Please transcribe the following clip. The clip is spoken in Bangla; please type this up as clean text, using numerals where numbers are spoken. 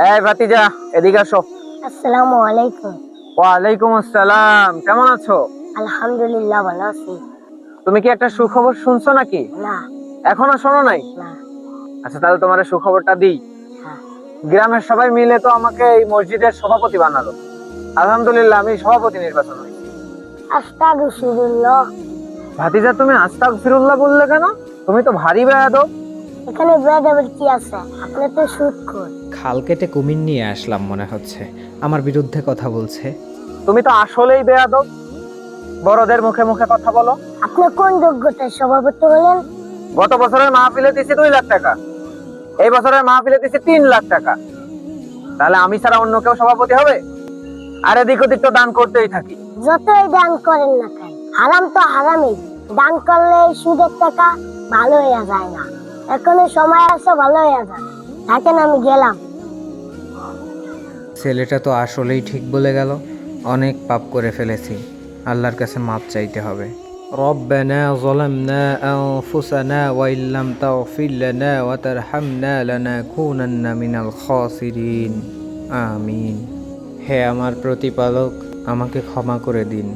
এই ভাতিজা, এদিকে আসো। আসসালামু আলাইকুম। ওয়ালাইকুম আসসালাম। কেমন আছো? আলহামদুলিল্লাহ, ভালো আছি। তুমি কি একটা সুখবর শুনছো নাকি? না। এখনো শোনো নাই? না। আচ্ছা, তাহলে তোমার সুখবরটা দিই। হ্যাঁ। গ্রামের সবাই মিলে তো আমাকে এই মসজিদের সভাপতি বানালো। আলহামদুলিল্লাহ, আমি সভাপতি নির্বাচন হয়েছি। আস্তাগফিরুল্লাহ। ভাতিজা, তুমি আস্তাগফিরুল্লাহ বললে কেন? তুমি তো ভারী বেয়াদব। এখানে বেয়াদবের কি আছে? আপনি তো সুদখোর। খাল কেটে কুমির নিয়ে আসলাম মনে হচ্ছে, আমার বিরুদ্ধে কথা বলছে। তুমি তো আসলেই বেয়াদব। বড়দের মুখে মুখে কথা বলো। আপনি কোন যোগ্যতায় সভাপতি হলেন? গত বছরের মাহফিলে দিছি 2 লাখ টাকা, এই বছরের মাহফিলে দিছি 3 লাখ টাকা। তাহলে আমি ছাড়া অন্য কেউ সভাপতি হবে? আর এদিক ওদিক তো দান করতেই থাকি। যতই দান করেন না কেন, হারাম তো হারামই। দান করলে এই সুদের টাকা ভালো হয়ে যায় না। এখনো সময় আছে, ভালো হয়ে যায়। থাকেন, আমি গেলাম। ছেলেটা তো আসলেই ঠিক বলে গেল, অনেক পাপ করে ফেলেছি, আল্লাহর কাছে মাপ চাইতে হবে। রব্বানা যালামনা আনফুসানা ওয়া ইল্লাম তাগফির লানা ওয়া তারহামনা লানাকুনান্না মিনাল খাসিরিন। আমিন। হে আমার প্রতিপালক, আমাকে ক্ষমা করে দিন।